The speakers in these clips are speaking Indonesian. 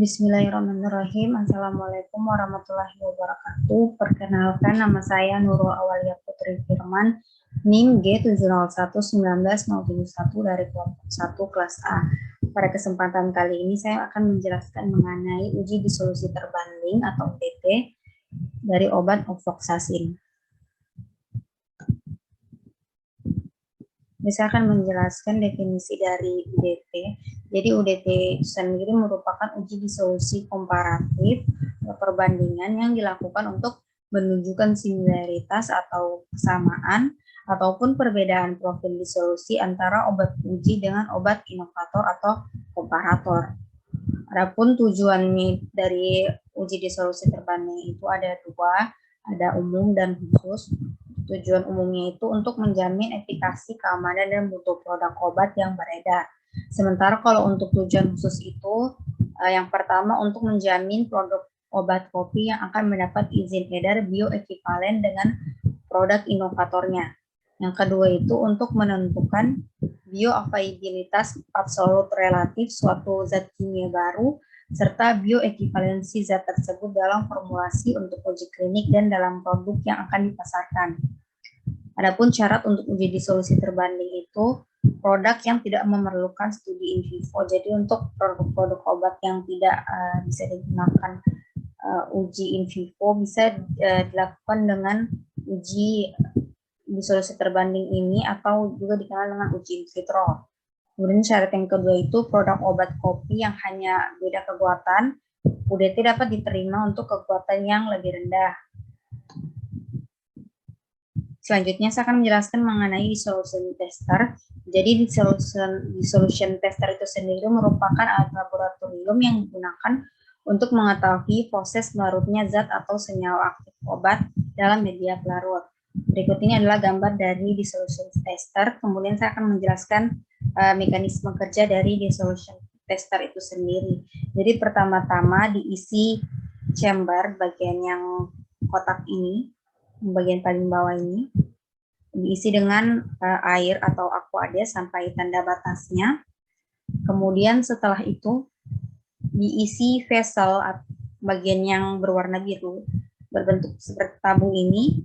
Bismillahirrahmanirrahim. Assalamualaikum warahmatullahi wabarakatuh. Perkenalkan, nama saya Nurul Awalia Putri Firman, NIM G7011971 dari kelompok 1 kelas A. Pada kesempatan kali ini saya akan menjelaskan mengenai uji disolusi terbanding atau UDT dari obat ofloxacin. Saya akan menjelaskan definisi dari UDT. Jadi UDT sendiri merupakan uji disolusi komparatif atau perbandingan yang dilakukan untuk menunjukkan similaritas atau kesamaan ataupun perbedaan profil disolusi antara obat uji dengan obat inovator atau komparator. Adapun tujuan dari uji disolusi terbanding itu ada dua, ada umum dan khusus. Tujuan umumnya itu untuk menjamin efikasi, keamanan, dan mutu produk obat yang beredar. Sementara kalau untuk tujuan khusus itu, yang pertama untuk menjamin produk obat kopi yang akan mendapat izin edar bioekivalen dengan produk inovatornya. Yang kedua itu untuk menentukan bioavailabilitas absolut relatif suatu zat kimia baru, serta bioekivalensi zat tersebut dalam formulasi untuk uji klinik dan dalam produk yang akan dipasarkan. Adapun syarat untuk uji disolusi terbanding itu produk yang tidak memerlukan studi in vivo. Jadi untuk produk-produk obat yang tidak bisa digunakan uji in vivo bisa dilakukan dengan uji disolusi terbanding ini atau juga dikenal dengan uji in vitro. Kemudian syarat yang kedua itu produk obat kopi yang hanya beda kekuatan, UDT dapat diterima untuk kekuatan yang lebih rendah. Selanjutnya saya akan menjelaskan mengenai dissolution tester. Jadi dissolution tester itu sendiri merupakan alat laboratorium yang digunakan untuk mengetahui proses larutnya zat atau senyawa aktif obat dalam media pelarut. Berikut ini adalah gambar dari dissolution tester. Kemudian saya akan menjelaskan mekanisme kerja dari dissolution tester itu sendiri. Jadi pertama-tama diisi chamber bagian yang kotak ini, bagian paling bawah ini, diisi dengan air atau aqua sampai tanda batasnya. Kemudian setelah itu diisi vessel bagian yang berwarna biru berbentuk seperti tabung ini,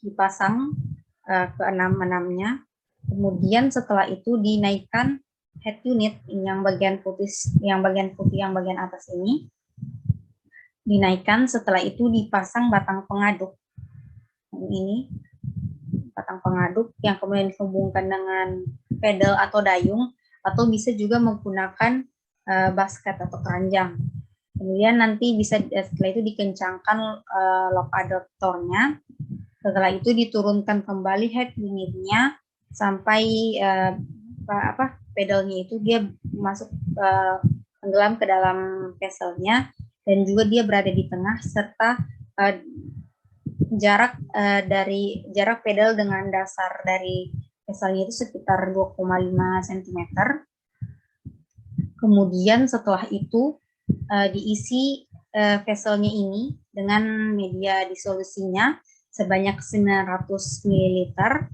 dipasang ke enam-enamnya. Kemudian setelah itu dinaikkan head unit yang bagian putih yang bagian atas ini dinaikkan. Setelah itu dipasang batang pengaduk ini, batang pengaduk yang kemudian dihubungkan dengan pedal atau dayung, atau bisa juga menggunakan basket atau keranjang. Kemudian nanti bisa setelah itu dikencangkan lock adaptornya. Setelah itu diturunkan kembali head unitnya sampai pedalnya itu dia masuk tenggelam ke dalam vesselnya, dan juga dia berada di tengah, serta jarak pedal dengan dasar dari vesselnya itu sekitar 2,5 cm. Kemudian setelah itu diisi vesselnya ini dengan media disolusinya sebanyak 900 ml.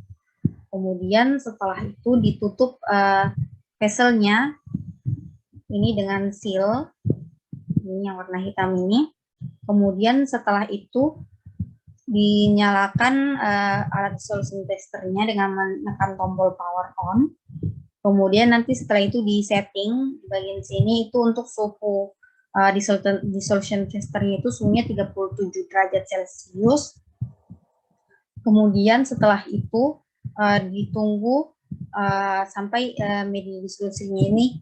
Kemudian setelah itu ditutup vesselnya ini dengan seal ini yang warna hitam ini. Kemudian setelah itu dinyalakan alat dissolution testernya dengan menekan tombol power on. Kemudian nanti setelah itu di setting di bagian sini itu untuk suhu dissolution testernya itu suhunya 37 derajat Celcius. Kemudian setelah itu ditunggu sampai media disolusinya ini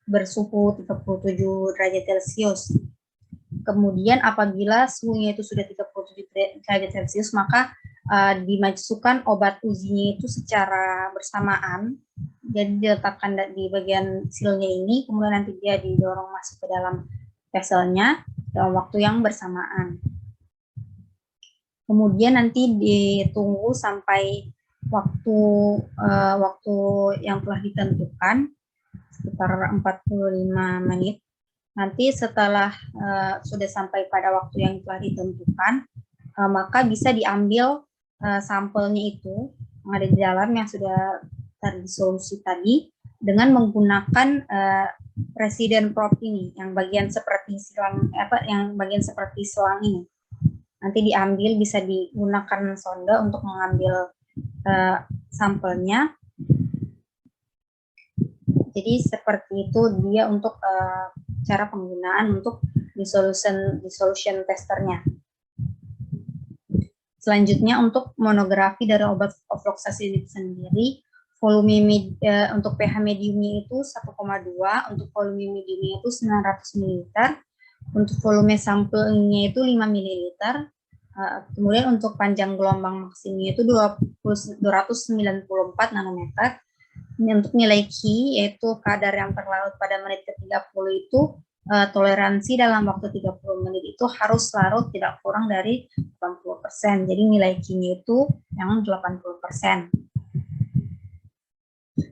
bersuhu 37 derajat Celcius. Kemudian apabila suhunya itu sudah 37 derajat Celcius, maka dimasukkan obat ujinya itu secara bersamaan. Jadi diletakkan di bagian silnya ini, kemudian nanti dia didorong masuk ke dalam vesselnya dalam waktu yang bersamaan. Kemudian nanti ditunggu sampai waktu yang telah ditentukan sekitar 45 menit. Nanti setelah sudah sampai pada waktu yang telah ditentukan, maka bisa diambil sampelnya itu yang ada di dalam yang sudah terdisolusi tadi, dengan menggunakan resident probe ini, yang bagian seperti selang ini. Nanti diambil, bisa digunakan sonde untuk mengambil sampelnya. Jadi seperti itu dia untuk cara penggunaan untuk dissolution testernya. Selanjutnya untuk monografi dari obat ofloxacin sendiri, volume untuk pH mediumnya itu 1,2, untuk volume mediumnya itu 900 ml, untuk volume sampelnya itu 5 ml, kemudian untuk panjang gelombang maksimumnya itu 294 nanometer. Untuk nilai Q, yaitu kadar yang terlarut pada menit ke-30 itu, toleransi dalam waktu 30 menit itu harus larut tidak kurang dari 80%. Jadi nilai Q-nya itu yang 80%.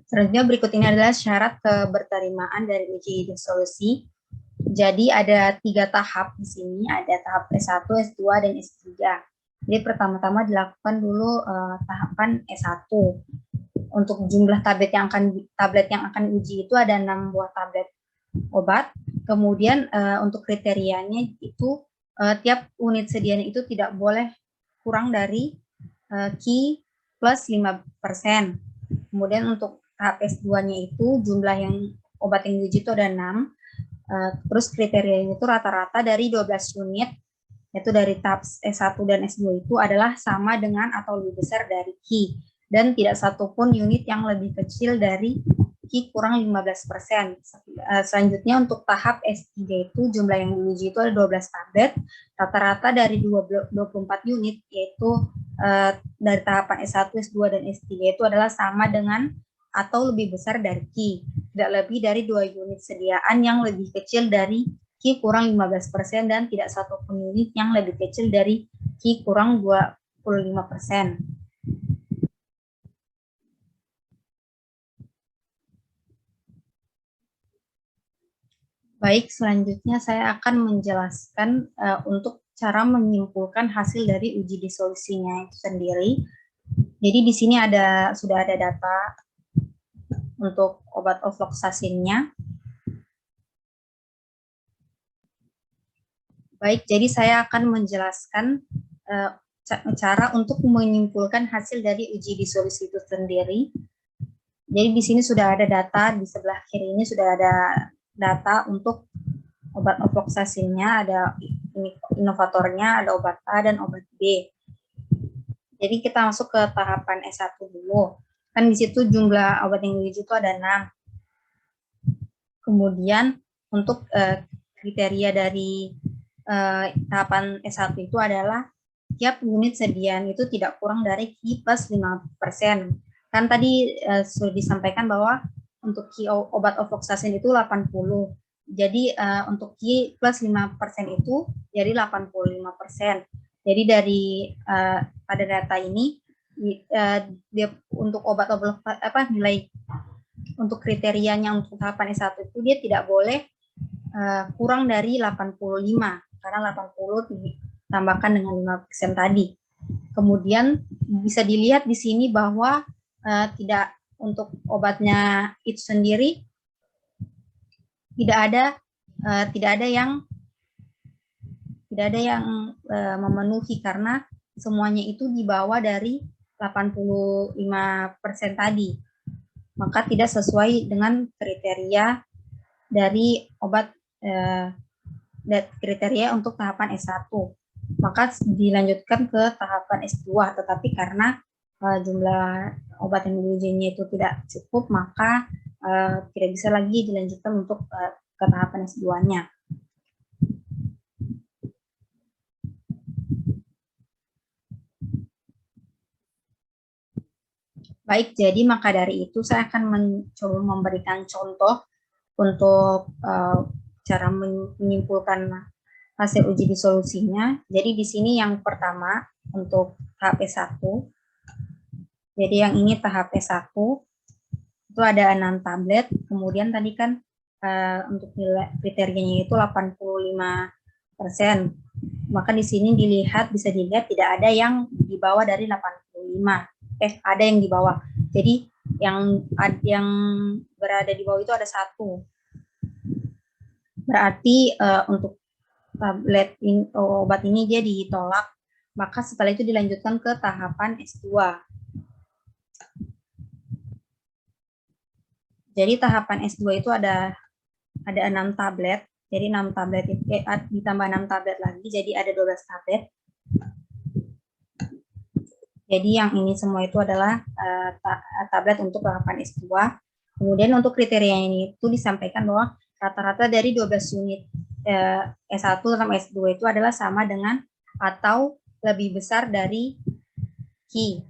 Selanjutnya berikut ini adalah syarat keberterimaan dari uji dissolusi. Jadi ada 3 tahap di sini, ada tahap S1, S2, dan S3. Jadi pertama-tama dilakukan dulu tahapan S1. Untuk jumlah tablet yang akan diuji itu ada 6 buah tablet obat. Kemudian untuk kriterianya itu tiap unit sediaan itu tidak boleh kurang dari Q plus 5%. Kemudian untuk tahap S2-nya itu jumlah yang obat yang diuji itu ada 6. Terus kriterianya itu rata-rata dari 12 unit, yaitu dari tahap S1 dan S2 itu adalah sama dengan atau lebih besar dari Q. Dan tidak satupun unit yang lebih kecil dari Q kurang 15%. Selanjutnya untuk tahap S3 itu jumlah yang diuji itu ada 12 tablet, rata-rata dari 24 unit, yaitu dari tahapan S1, S2, dan S3 itu adalah sama dengan atau lebih besar dari Q. Tidak lebih dari 2 unit sediaan yang lebih kecil dari Q kurang 15% dan tidak satupun unit yang lebih kecil dari Q kurang 25%. Baik, selanjutnya saya akan menjelaskan untuk cara menyimpulkan hasil dari uji dissolusinya itu sendiri. Jadi di sini sudah ada data untuk obat ofloxacinnya. Baik, jadi saya akan menjelaskan cara untuk menyimpulkan hasil dari uji dissolusi itu sendiri. Jadi di sini sudah ada data, di sebelah kiri ini sudah ada data untuk obat ofloxacinnya, ada inovatornya, ada obat A dan obat B. Jadi kita masuk ke tahapan S1 dulu. Kan di situ jumlah obat yang diuji itu ada 6. Kemudian untuk kriteria dari tahapan S1 itu adalah tiap unit sediaan itu tidak kurang dari Q plus 5%. Kan tadi sudah disampaikan bahwa untuk Q obat ofloxacin itu 80. Jadi untuk Q plus 5% itu jadi 85%. Jadi dari pada data ini untuk obat nilai untuk kriterianya untuk tahapan S1 itu dia tidak boleh kurang dari 85 karena 80 ditambahkan dengan 5% tadi. Kemudian bisa dilihat di sini bahwa tidak untuk obatnya itu sendiri tidak ada yang memenuhi karena semuanya itu di bawah dari 85% tadi. Maka tidak sesuai dengan kriteria dari obat kriteria untuk tahapan S1. Maka dilanjutkan ke tahapan S2, tetapi karena jumlah obat yang diujinya itu tidak cukup, maka tidak bisa lagi dilanjutkan untuk ke tahapan S2-nya. Baik, jadi maka dari itu saya akan mencoba memberikan contoh untuk cara menyimpulkan hasil uji dissolusinya. Jadi di sini yang pertama untuk tahap S1. Jadi yang ini tahap S1 itu ada 6 tablet. Kemudian tadi kan untuk nilai kriterianya itu 85%. Maka di sini bisa dilihat tidak ada yang di bawah dari 85. Ada yang di bawah. Jadi yang berada di bawah itu ada 1. Berarti untuk tablet obat ini dia ditolak, maka setelah itu dilanjutkan ke tahapan S2. Jadi tahapan S2 itu ada 6 tablet. Jadi 6 tablet itu ditambah 6 tablet lagi, jadi ada 12 tablet. Jadi yang ini semua itu adalah tablet untuk tahapan S2. Kemudian untuk kriteria ini itu disampaikan bahwa rata-rata dari 12 unit S1 sampai S2 itu adalah sama dengan atau lebih besar dari Q.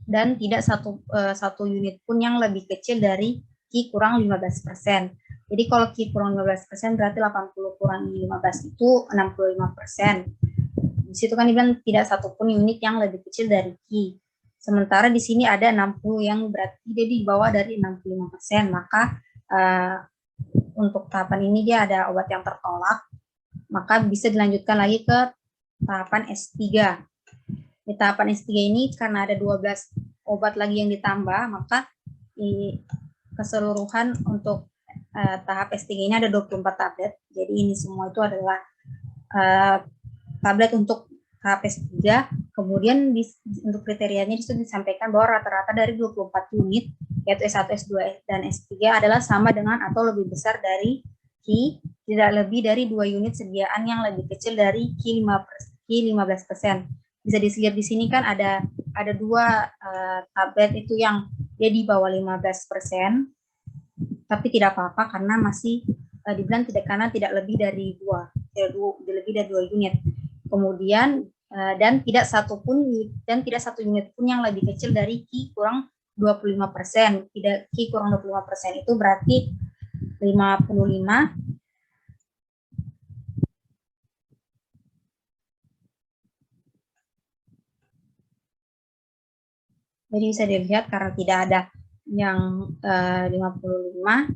Dan tidak satu unit pun yang lebih kecil dari Q kurang 15%. Jadi kalau Q kurang 15% berarti 80 kurang 15 itu 65%. Di situ kan dibilang tidak satupun unit yang lebih kecil dari Q. Sementara di sini ada 60 yang berarti dia di bawah dari 65%. Maka untuk tahapan ini dia ada obat yang tertolak. Maka bisa dilanjutkan lagi ke tahapan S3. Di tahapan S3 ini karena ada 12 obat lagi yang ditambah, maka di keseluruhan untuk tahap S3 ini ada 24 tablet. Jadi ini semua itu adalah tablet untuk tahap S3. Kemudian untuk kriterianya disitu disampaikan bahwa rata-rata dari 24 unit, yaitu S1, S2, dan S3 adalah sama dengan atau lebih besar dari Q, tidak lebih dari 2 unit sediaan yang lebih kecil dari Q 15%. Bisa dilihat di sini kan ada 2 tablet itu yang dia di bawah 15%, tapi tidak apa-apa karena masih dibilang karena tidak lebih dari 2 unit. Kemudian dan tidak satu unit pun yang lebih kecil dari Q kurang 25%. Tidak Q kurang 25% itu berarti 55. Jadi bisa dilihat karena tidak ada yang 55,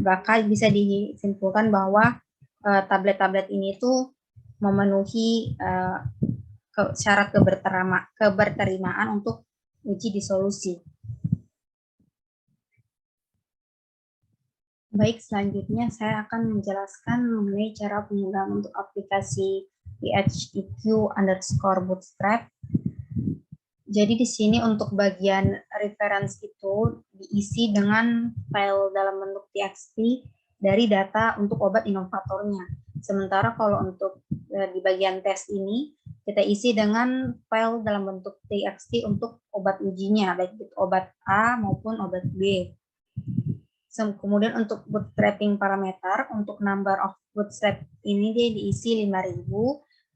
maka bisa disimpulkan bahwa tablet-tablet ini tuh memenuhi syarat keberterimaan untuk uji disolusi. Baik, selanjutnya saya akan menjelaskan mengenai cara penggunaan untuk aplikasi PHEQ_bootstrap. Jadi di sini untuk bagian reference itu diisi dengan file dalam bentuk txt dari data untuk obat inovatornya. Sementara kalau untuk di bagian tes ini kita isi dengan file dalam bentuk txt untuk obat ujinya, baik itu obat A maupun obat B. Kemudian untuk bootstrapping parameter, untuk number of bootstrap ini dia diisi 5.000,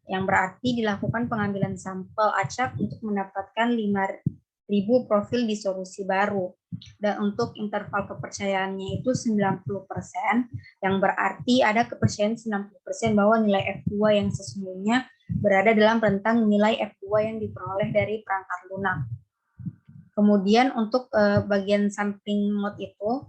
yang berarti dilakukan pengambilan sampel acak untuk mendapatkan 5.000 profil disolusi baru. Dan untuk interval kepercayaannya itu 90%, yang berarti ada kepercayaan 90% bahwa nilai F2 yang sesungguhnya berada dalam rentang nilai F2 yang diperoleh dari perangkat lunak. Kemudian untuk bagian sampling mode itu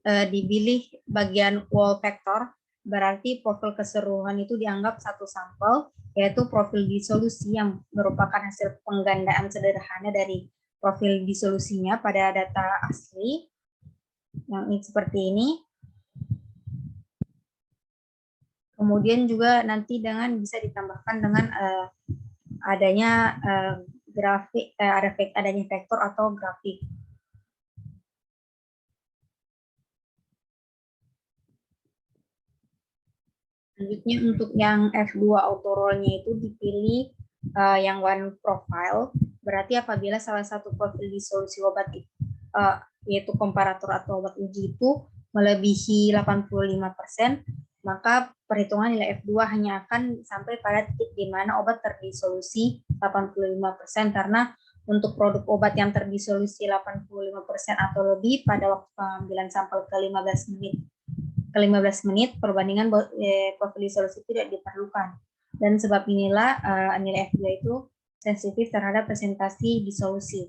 dipilih bagian wall factor, berarti profil keseluruhan itu dianggap satu sampel, yaitu profil disolusi yang merupakan hasil penggandaan sederhana dari profil disolusinya pada data asli, yang ini seperti ini. Kemudian juga nanti bisa ditambahkan dengan adanya grafik, adanya vektor atau grafik. Selanjutnya untuk yang F2 auto-roll-nya itu dipilih yang one profile, berarti apabila salah satu profil disolusi obat yaitu komparator atau obat uji itu melebihi 85%, maka perhitungan nilai F2 hanya akan sampai pada titik di mana obat terdisolusi 85%, karena untuk produk obat yang terdisolusi 85% atau lebih pada waktu pengambilan sampel ke 15 menit perbandingan profil disolusi tidak diperlukan. Dan sebab inilah nilai F2 itu sensitif terhadap presentasi disolusi.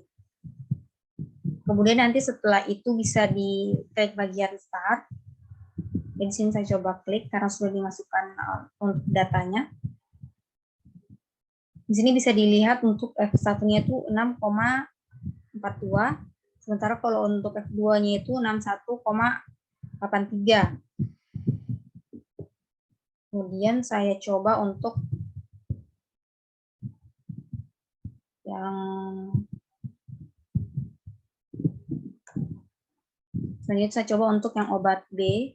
Kemudian nanti setelah itu bisa diklik bagian start. Di sini saya coba klik karena sudah dimasukkan untuk datanya. Di sini bisa dilihat untuk F1-nya itu 6,5 41,42. Sementara kalau untuk F2-nya itu 61,83. Kemudian saya coba untuk yang selanjutnya, saya coba untuk yang obat B.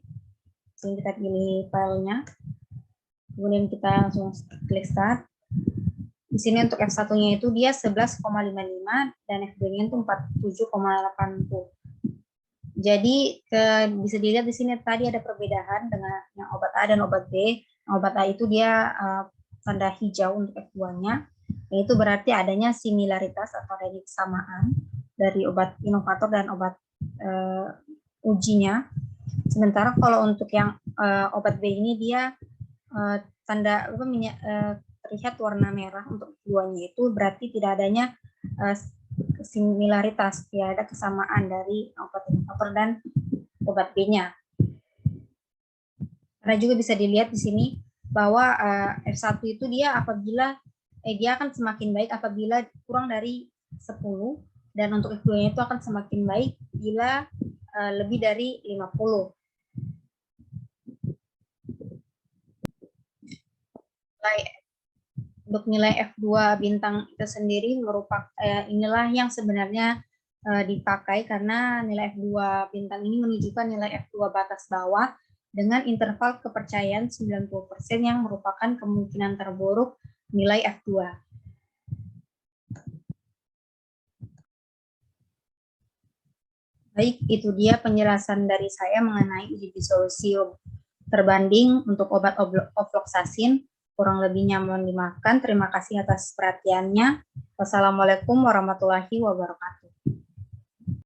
Sini kita pilih filenya. Kemudian kita langsung klik start. Di sini untuk F1-nya itu dia 11,55 dan F2-nya itu 47,80. Jadi bisa dilihat di sini tadi ada perbedaan dengan yang obat A dan obat B. Yang obat A itu dia tanda hijau untuk F2-nya. Itu berarti adanya similaritas atau adanya kesamaan dari obat inovator dan obat ujinya. Sementara kalau untuk yang obat B ini dia tanda terlihat warna merah untuk keduanya, itu berarti tidak adanya similaritas, tidak ada kesamaan dari obat inovator dan obat B-nya. Karena juga bisa dilihat di sini bahwa F1 itu dia apabila dia akan semakin baik apabila kurang dari 10, dan untuk F2-nya itu akan semakin baik bila lebih dari 50. Untuk nilai F2 bintang itu sendiri merupakan inilah yang sebenarnya dipakai, karena nilai F2 bintang ini menunjukkan nilai F2 batas bawah dengan interval kepercayaan 90% yang merupakan kemungkinan terburuk nilai F2. Baik, itu dia penjelasan dari saya mengenai uji disolusi terbanding untuk obat ofloxacin. Kurang lebihnya mohon dimaafkan. Terima kasih atas perhatiannya. Wassalamualaikum warahmatullahi wabarakatuh.